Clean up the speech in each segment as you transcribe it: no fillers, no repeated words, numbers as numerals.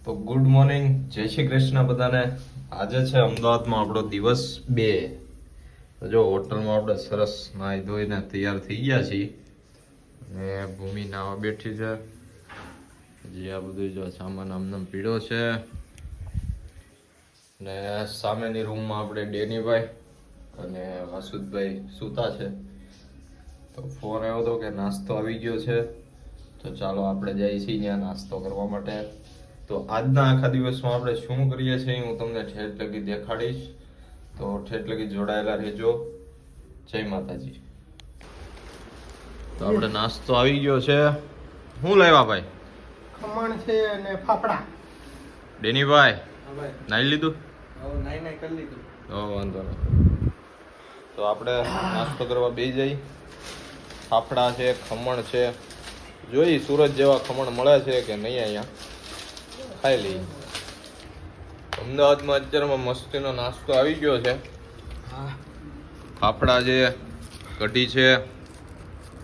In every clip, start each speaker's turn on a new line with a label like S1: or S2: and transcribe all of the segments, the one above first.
S1: તો good morning, જય શ્રી કૃષ્ણ બધાને. આજે છે અમદાવાદમાં આપણો દિવસ 2. તો જો હોટલમાં આપણે સરસ નાહી ધોઈને તૈયાર થઈ ગયા છીએ અને ભૂમિ નાવા બેઠી છે. જે આ બધું જો સામાન આમનામ પીળો છે ને સામેની રૂમમાં આપણે ડેનીભાઈ અને વાસુદભાઈ સૂતા છે. તો ફોન આવ્યો હતો કે નાસ્તો આવી ગયો છે, તો ચાલો આપણે જઈએ છીએ ત્યાં નાસ્તો કરવા માટે. તો આજના આખા દિવસમાં આપણે શું કરીએ છીએ હું તમને ઠેઠ લગી દેખાડીશ, તો ઠેઠ લગી જોડાયેલા રહેજો. જય માતાજી. તો આપણે નાસ્તો આવી ગયો છે. શું લાવ્યા ભાઈ?
S2: ખમણ છે અને ફાફડા.
S1: ડેનીભાઈ નાઈ લીધું?
S2: નાઈ કરી લીધું.
S1: તો વાંધો નહીં. તો આપણે નાસ્તો કરવા બેસી જઈ. ફાફડા છે, ખમણ છે, જોઈ સુરત જેવા ખમણ મળે છે કે નહીં અહીંયા, ખાઈ લઈએ. અમદાવાદમાં અત્યારમાં મસ્તીનો નાસ્તો આવી ગયો છે. ફાફડા છે, કઢી છે,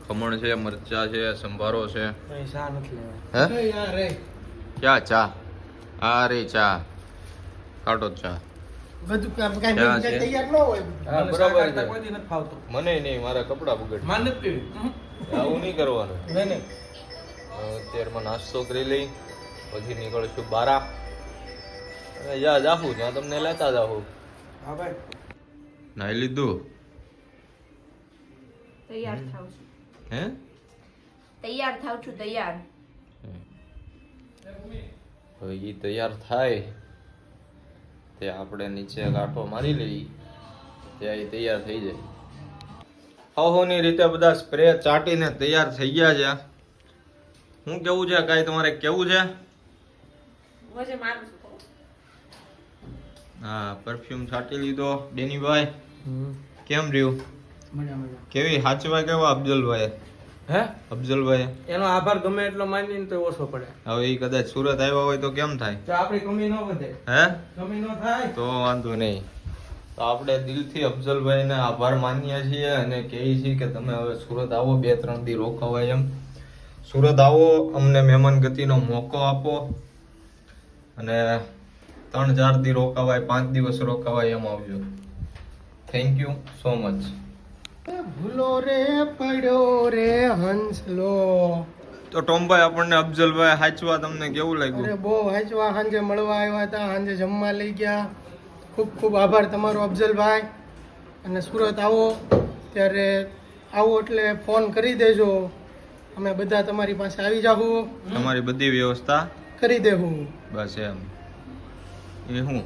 S1: ખમણ છે, મરચા છે, સંભારો છે.
S2: ચા નથી
S1: હે ક્યાં ચા? આ રે ચા, કાઢો ચા.
S2: બધું કામ
S1: ચા છે.
S2: તૈયાર ન હોય.
S1: હા, બરાબર છે.
S2: કોઈ દી નથી ફાવતું.
S1: મને નહીં, મારા કપડા બગડ.
S2: માન નથી પીવી.
S1: આવું નહીં કરવાનું.
S2: નહીં.
S1: અત્યારમાં નાસ્તો કરી લઈ, પછી નીકળશું બારા. અને જ્યાં જાહું ત્યાં તમને લેતા જાહું.
S2: હા ભાઈ.
S1: નાઈ લીધું?
S3: તૈયાર થાવ છું.
S1: હે?
S3: તૈયાર થાવ છું. તૈયાર.
S1: હવે ઈ તૈયાર થાય તે આપણે નીચે લાટો મારી લઈ, ત્યાં ઈ તૈયાર થઈ જાય. હવની રીતે બધા સ્પ્રે ચાટીને તૈયાર થઈ ગયા છે. શું કેવું છે? કાંઈ તમારે કેવું છે?
S3: વજે મારું છું.
S1: હા, પરફ્યુમ છાંટી લીધો. ડેનીભાઈ કેમ રહ્યું?
S2: મજા મજા.
S1: કેવી હાચવા કેવા અફજલભાઈ?
S2: હે?
S1: અફજલભાઈ
S2: એનો આભાર ગમે એટલો માનીને તો ઓછો પડે.
S1: હવે ઈ કદાચ સુરત આવ્યા હોય તો કેમ થાય?
S2: તો આપણી કમી ન વધે.
S1: હે?
S2: કમી ન થાય.
S1: તો વાંધો નહીં. તો આપણે દિલથી અફજલભાઈને આભાર માનીએ છીએ અને કહીએ છીએ કે તમે હવે સુરત આવો, 2-3 દી રોકાવાય એમ. સુરત આવો, અમને મહેમાન ગતિનો મોકો આપો અને 3-4 દી રોકાવાય, 5 દિવસ રોકાવાય એમ આવજો. Thank you so much.
S2: ભૂલો રે પડ્યો રે હંસલો.
S1: તો ટોમભાઈ, આપણને અફજલભાઈ હાચવા તમને કેવું
S2: અરે
S1: લાગ્યું?
S2: બહુ હાચવા. સાંજે મળવા આવ્યા હતા, સાંજે જમવા લઈ ગયા. ખૂબ ખૂબ આભાર તમારો અફજલભાઈ. અને સુરત આવો ત્યારે આવો એટલે ફોન કરી દેજો, અમે બધા તમારી પાસે આવી જાહું,
S1: તમારી બધી વ્યવસ્થા
S2: કરી દેવું.
S1: બસ એમ. એ હું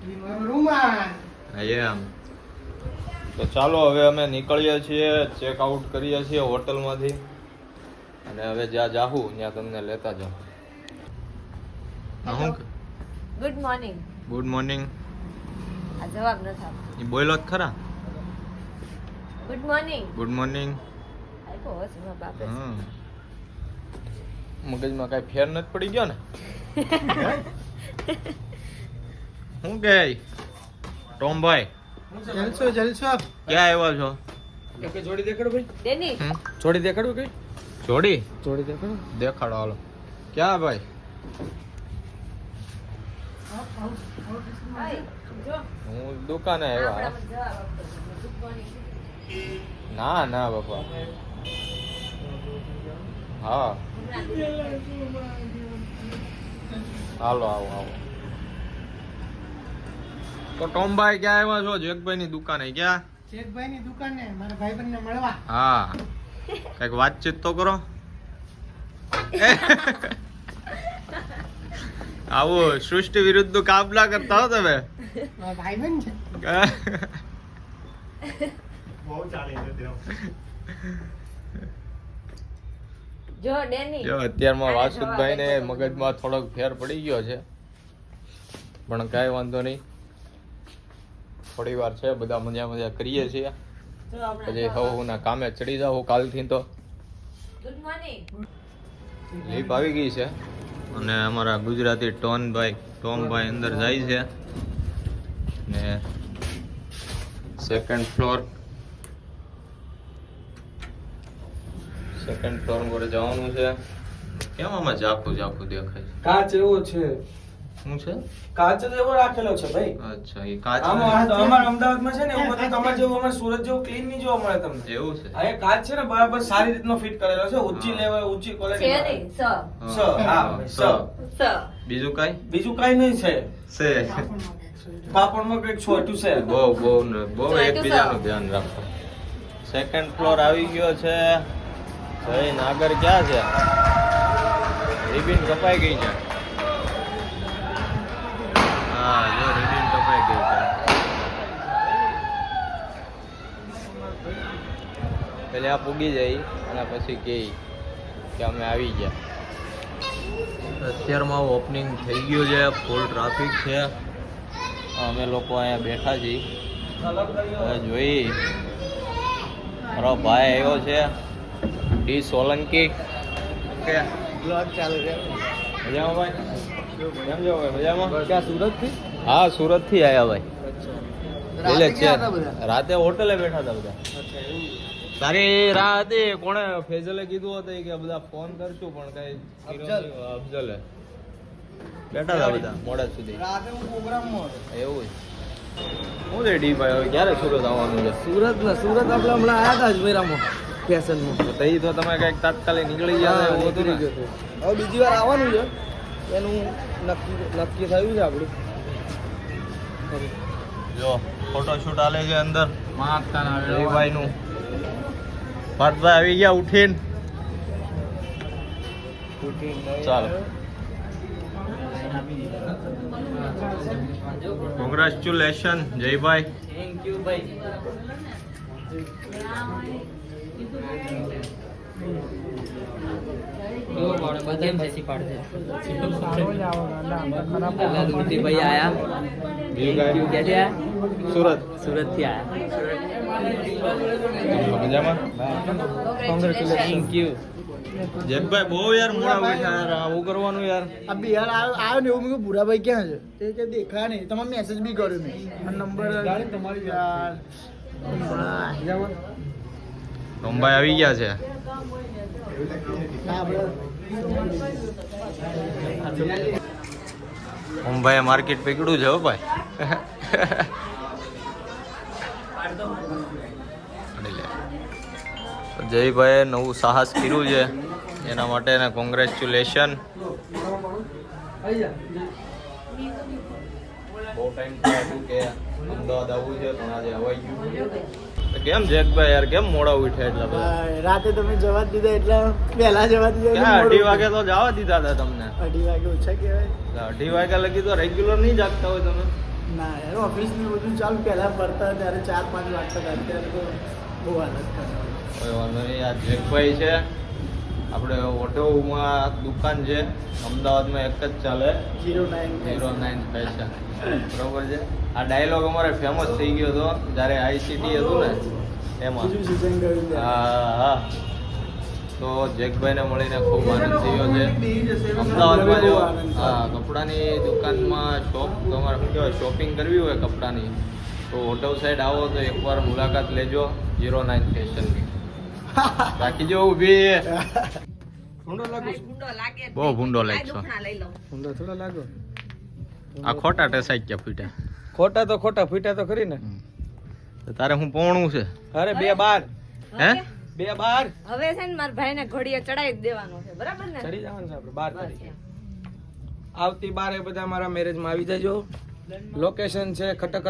S2: ઈ મારો રૂમાલ.
S1: એમ. તો ચાલો હવે અમે નીકળીએ છીએ, ચેકઆઉટ કરીએ છીએ હોટલમાંથી અને હવે જ્યાં જાહું ત્યાં તમને લેતા જાઉં. હું
S3: ગુડ મોર્નિંગ.
S1: Good morning.
S3: આ જવાબ નથી આપતો.
S1: એ બોલો જ ખરા.
S3: Good morning.
S1: Good morning.
S3: આપ્યો હશે મારા બાપે.
S1: હા, મગજમાં કાંઈ ફેર નથી પડી ગયો ને? શું કે ટોમભાઈ,
S2: જલસો જલસો.
S1: ક્યાં આવ્યા છો?
S2: એક જોડી દેખાડો ભાઈ.
S3: ડેની.
S2: જોડી દેખાડો કઈ?
S1: જોડી
S2: જોડી દેખાડો.
S1: દેખાડો હાલો. ક્યાં ભાઈ?
S3: હાય, જો.
S1: હું દુકાને આવ્યા.
S3: આપણામાં જવાબ આપતો હતો. Good morning.
S1: ના ના બાપા. હા હાલો, આવો આવો. તો ટોમભાઈ ક્યાં આવ્યા છો? જેકભાઈ ની દુકાને. ક્યાં?
S2: શેખભાઈ ની દુકાને મારા ભાઈબંધ ને મળવા.
S1: હા, કઈક વાતચીત તો કરો. આવું સૃષ્ટિ વિરુદ્ધ નું કામ ના કરતા હો તમે.
S2: મારા ભાઈબંધ છે.
S3: જો ડેની.
S1: જો અત્યારમાં વાસુદભાઈ ને મગજમાં થોડોક ફેર પડી ગયો છે, પણ કાંઈ વાંધો નહીં. થોડી વાર છે, બધા મજા મજા કરીએ છીએ. પછી હવના કામે ચડી જાવ કાલથી. તો
S3: ગુડ મોર્નિંગ.
S1: લીપ આવી ગઈ છે અને અમારા ગુજરાતી ટોમભાઈ અંદર જાય છે ને સેકન્ડ ફ્લોર પર જવાનું છે. કેમ આમાં ઝાખું ઝાખું દેખાય છે?
S4: કાચ એવો છે,
S1: શું છે?
S4: કાચ જ એવો રાખેલો છે ભાઈ.
S1: અચ્છા એ કાચ
S4: આમાં તો અમારા અમદાવાદમાં છે ને એવું બધું તમારે જેવું અમારે સુરત જેવું ક્લીન નહીં જોવા મળે તમને.
S1: એવું છે?
S4: આ એ કાચ છે ને બરાબર સારી રીતનો ફિટ કરેલો છે, ઊંચી લેવલ ઊંચી
S3: છે
S4: ક્વોલિટી.
S3: નહીં સ
S4: સ.
S3: સ
S1: બીજું કઈ
S4: બીજું કઈ નહીં છે.
S1: છે?
S4: કાપડમાં કઈક છોટું છે.
S1: બહુ એકબીજાનું ધ્યાન રાખો. સેકન્ડ ફ્લોર આવી ગયો છે. જઈને આગળ ક્યાં છે? રિબિન કપાઈ ગઈ છે. હા જો રિબિન કપાઈ ગઈ છે. પેલા આ પૂગી જાય અને પછી કહે કે અમે આવી ગયા. અત્યારમાં ઓપનિંગ થઈ ગયું છે, ફૂલ ટ્રાફિક છે. અમે લોકો અહીંયા બેઠા છીએ. હવે જોઈ મારો ભાઈ આવ્યો છે ડી સોલંકી. કે બ્લોગ ચાલુ છે. મજામાં ભાઈ? કેમ છો ભાઈ? મજામાં?
S4: ક્યાં સુરત થી?
S1: હા સુરત થી આવ્યા ભાઈ. એટલે છે રાતે હોટલે બેઠા હતા બધા. તારી રાહ હતી. કોણે ફેઝલે કીધું હતું કે બધા ફોન કરશું પણ કઈ અફજલે બેઠા હતા બધા મોડા સુધી.
S4: રાતે હું પ્રોગ્રામમાં હતો.
S1: એવું છે? હું છે ડી ભાઈ હવે ક્યારે સુરત આવવાનું છે?
S4: સુરત આપણે હમણાં આયા હતા અજમેરામાં ફેશનમાં.
S1: તો તઈ તો તમે કઈક તાત્કાલિક નીકળી ગયા એવું હતું ને?
S4: હવે બીજી વાર આવવાનું છે, એનું નક્કી થયું છે આપણું.
S1: જો ફોટોશૂટ આલે છે અંદર જયભાઈ નું. પાર્થભાઈ આવી ગયા ઉઠીને. ચાલો કોંગ્રેચ્યુલેશન જયભાઈ.
S4: થેન્ક યુ ભાઈ.
S1: સુરત
S4: સુરત થી આયા.
S1: મજામાં?
S4: Thank you.
S1: જયભાઈ બહુ યાર મોડા ઉઠ્યા યાર. આવું કરવાનું યાર.
S2: આ બિહાર આવ્યો ને એવું મેં કીધું ભૂરાભાઈ ક્યાં છે તે કે દેખા નહીં. તમારે મેસેજ બી કર્યો મેં આ નંબર તમારી યાર.
S1: ટોમ્બાઈ આવી ગયા છે. ટોમ્બાઈ માર્કેટ પકડ્યું છે હો ભાઈ. જયભાઈએ નવું સાહસ કર્યું છે એના માટે એને કોંગ્રેચ્યુલેશન. બહુ ટાઈમ થયો કે અમદાવાદ આવવું છે પણ આજે અવાઈ ગયું. કેમ જેકભાઈ યાર કેમ મોડા ઉઠ્યા એટલા બધા?
S2: રાતે તમે જવા જ દીધા એટલે પહેલા જવા દીધા
S1: ક્યાં 2:30 વાગે તો જવા દીધા હતા તમને?
S2: 2:30 વાગે ઓછા કહેવાય.
S1: 2:30 વાગ્યા લગી તો રેગ્યુલર નહીં જાગતા હોય તમે?
S2: ના યાર ઓફિસ ને બધું ચાલુ પહેલા પડતા ત્યારે 4-5 વાગતા હતા. અત્યારે તો બહુ હાલત ખરાબ.
S1: કોઈ વાંધો નહીં. આ જેકભાઈ છે આપણે ઓટોમાં દુકાન છે અમદાવાદમાં એક જ ચાલે 09 ફેશન. બરોબર છે. આ ડાયલોગ અમારે ફેમસ થઈ ગયો હતો જ્યારે આઈસીટી હતું ને એમાં. હા હા. તો જેકભાઈને મળીને ખૂબ આનંદ થયો છે. અમદાવાદમાં જો હા કપડાની દુકાનમાં તમારે શું કહેવાય શોપિંગ કરવી હોય કપડાની તો હોટલ સાઈડ આવો તો એકવાર મુલાકાત લેજો 09 ફેશનની. બાકી જો ઊભી
S4: ભૂંડો લાગુ છું.
S3: ગુંડો લાગે જ
S1: બહુ
S3: નહીં.
S1: ભૂંડો
S3: આ
S1: લાગશો.
S3: દુખણા લઈ લઉં.
S4: ભૂંડો થોડા લાગો.
S1: આ ખોટા ટેસાઈ ગયા ફૂટ્યા.
S4: ખોટા તો ખોટા, ફૂટ્યા તો ખરી ને.
S1: તો તારે હું પોણું છે?
S4: અરે 2-12.
S1: હે?
S4: 2-12.
S3: હવે છે ને મારા ભાઈને ઘડીએ ચડાવી જ દેવાનો છે બરાબર ને?
S4: ચડી જવાનું છે આપણે 12
S3: બસ
S4: તારીખે.
S3: એમ.
S4: આવતી 12 બધા મારા મેરેજમાં આવી જજો. લોકેશન છે ખટક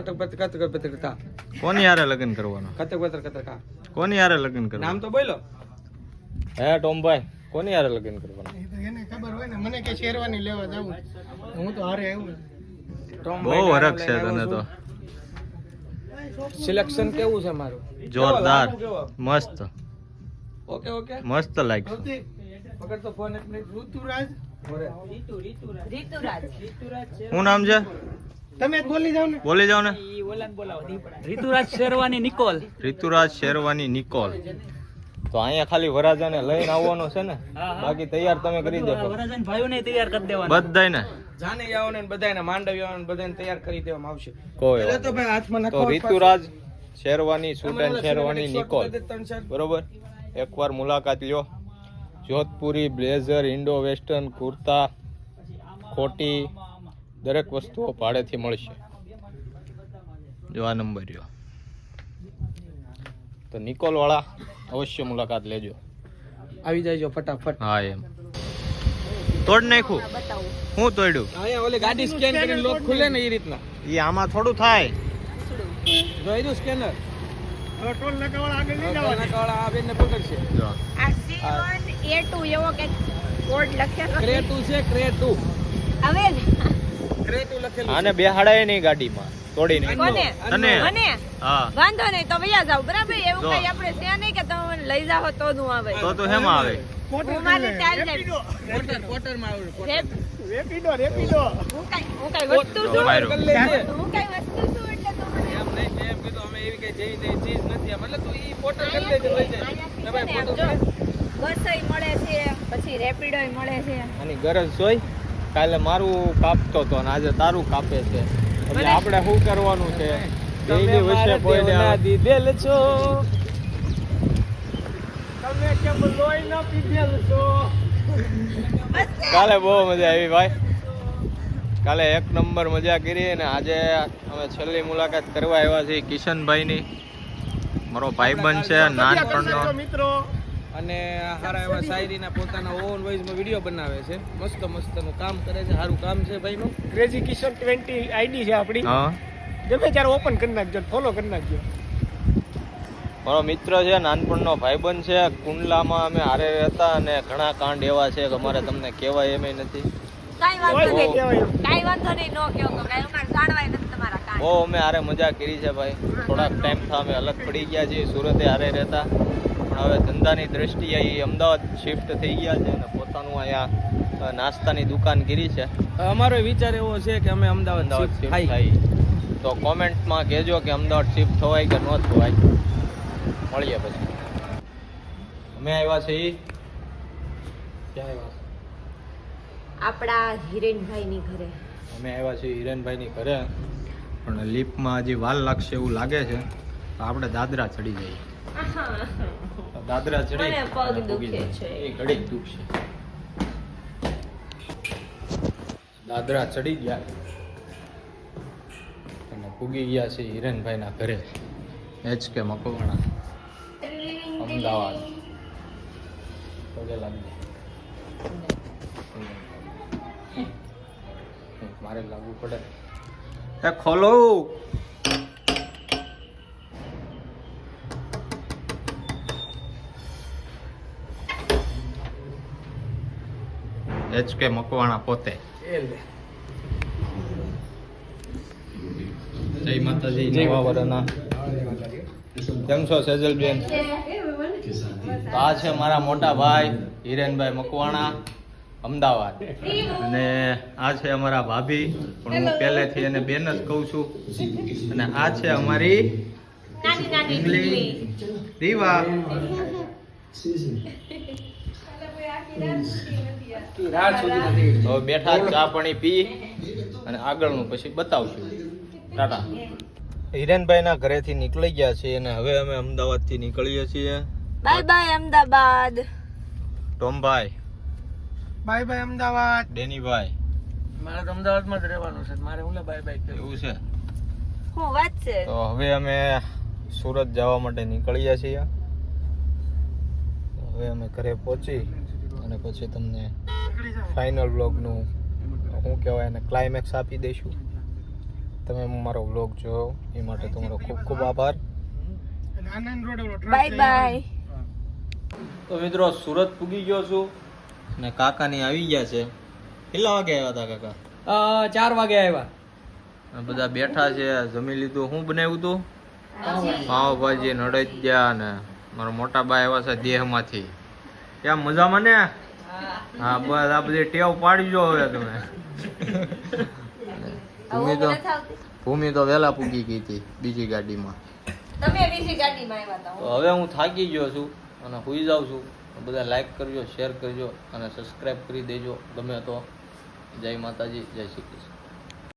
S4: પત્રકા.
S1: કોની હારે લગ્ન કરવાનો?
S4: ખટક પત્રકા.
S1: કોની હારે લગ્ન કરવાનું?
S4: નામ તો બોલો.
S1: હે ટોમભાઈ કોની હારે લગ્ન કરવાનું?
S2: એ તો એને ખબર હોય ને. મને કે શેરવાની લેવા જાવું હું તો હારે આવ્યું.
S1: બહુ હરખ છે તને તો.
S4: સિલેક્શન કેવું છે મારું?
S1: જોરદાર
S4: કેવો?
S1: મસ્ત
S4: ઓકે ઓકે.
S1: મસ્ત લાગશે.
S4: પકડ તો ફોન એક મિનિટ.
S2: ઋતુરાજ
S3: રીતુરાજ.
S1: શું નામ છે?
S2: તમે જ બોલી જાવ ને.
S1: બોલી જાવ ને.
S4: ઋતુરાજ શેરવાની નિકોલ.
S1: ઋતુરાજ શેરવાની નિકોલ. તો અહીંયા ખાલી વરાજાને લઈને આવવાનો છે ને? બાકી તૈયાર તમે કરી દેશો?
S4: વરાજન ભાઈઓને તૈયાર કરી દેવાના.
S1: બધાયને
S4: જાને આવને બધાને માંડવી આવને બધાને તૈયાર કરી દેવામાં આવશે.
S1: કોઈ
S4: એટલે
S1: વાંધો
S4: તો ભાઈ હાથમાં
S1: નહીં. તો
S4: નાખો.
S1: Rituraj sherwani suit and sherwani Nikol.
S4: ત્રણ ચાર.
S1: બરોબર એકવાર મુલાકાત લ્યો. Jodhpuri blazer, Indo western kurta, કોટી દરેક વસ્તુઓ ભાડેથી મળશે. જો આ નંબર રહ્યો. તો નિકોલ વાળા અવશ્ય મુલાકાત લેજો.
S4: આવી જાય ફટાફટ.
S1: હા એમ તોડ નાખ્યું.
S3: બતાવું
S1: હું તોડ્યું?
S4: અહીંયા ઓલી ગાડી સ્કેન કરીને લોક ખુલે ને એ રીતના
S1: એ આમાં થોડું થાય.
S4: જોઈ દઉં સ્કેનર.
S2: ટોલ નકાવાળા આગળ નહીં જવાનું.
S4: નકાવાળા આ બેનને પકડશે.
S1: જો
S3: આ C1A2 એવો કંઈક કોડ લખેલો છે.
S4: ક્રે 2 છે, ક્રે 2.
S3: હવે
S4: ક્રે 2 લખેલું
S1: આને બેહાડાય નહીં ગાડીમાં તોડી નહીં.
S3: કોને?
S1: તને?
S3: મને
S1: હા
S3: વાંધો નહીં તો વયા જાવ બરાબર. એવું
S1: જો.
S3: કઈ આપણે છે નહીં કે તમે મને લઈ જાઓ તો હું આવે.
S1: તો હેમાં આવે.
S3: હું મારી ચાલ જાય.
S4: ક્વાર્ટરમાં આવ્યું.
S2: રેપિડો રેપિડો.
S3: હું કઈ વસ્તુ છું.
S1: માર્યો.
S3: હું કઈ વસ્તુ છું એટલે તો મને
S4: એમ નહીં એમ કીધું અમે એવી કઈ જેવી તેવી ચીજ નથી. મતલબ તું ઈ ફોટો કરી લેજે લઈ જાય. ને ભાઈ ફોટો
S3: જો, બસય મળે છે પછી રેપિડોય મળે છે.
S1: આની ગરજ હોય. કાલે મારું કાપતો તો અને આજે તારું કાપે છે. એટલે આપણે શું કરવાનું છે? ડેઈલી વચ્ચે બોલ્યા.
S4: દીધેલ છો તમે કેમ લોહી ન પીધેલ છો.
S1: કાલે બહુ મજા આવી ભાઈ. કાલે એક નંબર મજા કરી અને આજે અમે છેલ્લી મુલાકાત કરવા આવ્યા છીએ કિશનભાઈની. મારો ભાઈબંધ છે નાનપણનો.
S2: મિત્રો
S4: અને હારા એવા શાયરીના પોતાના ઓન વોઇસમાં વિડીયો બનાવે છે. મસ્ત મસ્તનું કામ કરે છે. સારું કામ છે ભાઈનું.
S2: ક્રેઝી કિશોર 20 આઈડી છે આપણી.
S1: હા
S2: ગમે ત્યારે ઓપન કરી નાખજો, ફોલો કરી નાખજો.
S1: મારો મિત્ર છે, નાનપણનો ભાઈબંધ છે. કુંડલામાં અમે હારે રહેતા અને ઘણા કાંડ એવા છે કે અમારે તમને કહેવાય એમ નથી.
S3: કાંઈ વાંધો
S2: કોઈ
S3: નહીં.
S2: કહેવાય એમ.
S3: કાંઈ વાંધો નહીં. નો કહો તો કાંઈ અમારે જાણવાય નથી તમારા કાંઈ.
S1: બહુ અમે હારે મજા કરી છે ભાઈ. થોડાક ટાઈમથી અમે અલગ પડી ગયા છીએ. સુરતે હારે રહેતા પણ હવે ધંધાની દ્રષ્ટિએ અહીં અમદાવાદ શિફ્ટ થઈ ગયા છે અને પોતાનું અહીંયા નાસ્તાની દુકાન કરી છે.
S4: અમારો વિચાર એવો છે કે અમે અમદાવાદ
S1: અમદાવાદ
S4: shift
S1: શિફ્ટ
S4: થાય.
S1: થાય તો કોમેન્ટમાં કહેજો કે અમદાવાદ શિફ્ટ થવાય કે ન થવાય. મળીએ પછી. અમે આવ્યા છીએ ક્યાં આવ્યા?
S3: આપણા હિરેનભાઈની ઘરે.
S1: અમે આવ્યા છીએ હિરેનભાઈની ઘરે પણ લિફ્ટમાં હજી વાર લાગશે એવું લાગે છે. તો આપણે દાદરા ચડી જઈએ. દાદરા ચડી
S3: મને પગ
S1: અને પૂગી
S3: દુખે
S1: જઈએ.
S3: છે.
S1: એ ઘડી જ દુખશે. દાદરા ચડી ગયા અને પૂગી ગયા છે હિરેનભાઈના ઘરે. HK મકવાણા અમદાવાદ. પગે લાગી મારે લાગવું પડે. એ ખોલો. HK મકવાણા પોતે. જય માતાજી. નવા વર્ષના કેમ છો સેજલબેન? આ છે મારા મોટા ભાઈ હિરેનભાઈ મકવાણા અમદાવાદ. અને આ છે અમારા ભાભી પણ હું પહેલેથી એને બેન જ કહું છું. અને આ છે અમારી
S3: નાની નાની
S1: ઇંગલી રીવા. હવે બેઠા ચા પાણી પી અને આગળનું પછી બતાવશું. ટાટા. હિરેનભાઈના ઘરેથી નીકળી ગયા છીએ અને હવે અમે અમદાવાદથી નીકળીએ છીએ.
S3: Bye bye Ahmedabad.
S1: ટોમભાઈ,
S2: બાય બાય અમદાવાદ.
S1: ડેનીભાઈ,
S4: મારે તો અમદાવાદમાં જ રહેવાનું છે. મારે હું બાય બાય કહેવું.
S1: એવું છે.
S3: હું વાત છે.
S1: તો હવે અમે સુરત જવા માટે નીકળ્યા છીએ. હવે અમે ઘરે પહોંચી અને પછી તમને ફાઇનલ વ્લોગનું શું કહેવાય એને ક્લાઇમેક્સ આપી દઈશું. તમે મારો વ્લોગ જોયો એ માટે તમારો ખૂબ ખૂબ આભાર.
S2: આનંદ રોડ ઓલો ટ્રક
S3: બાય
S2: લઈ
S3: બાય.
S1: તો મિત્રો સુરત પૂગી ગયો છું ને કાકાની આવી ગયા છે. કેટલા વાગે આવ્યા હતા કાકા?
S4: 4 વાગે આવ્યા.
S1: આ બધા બેઠા છે. જમી લીધું. શું બનાવ્યું હતું? પાવભાજી, નડજિયા ને મારા મોટા બા આવ્યા છે દેહમાંથી. ક્યાં મજામાં ને? હા બસ આ બધી ટેવ પાડજો હવે તમે. ભૂમિ તો વહેલા પૂગી ગઈ હતી બીજી ગાડીમાં.
S3: તમે બીજી ગાડીમાં આવ્યા હતા.
S1: તો હવે હું થાકી ગયો છું અને સુઈ જાઉં છું. બધા લાઈક કરજો, શેર કરજો અને સબસ્ક્રાઈબ કરી દેજો ગમે તો. જય માતાજી, જય શ્રી કૃષ્ણ.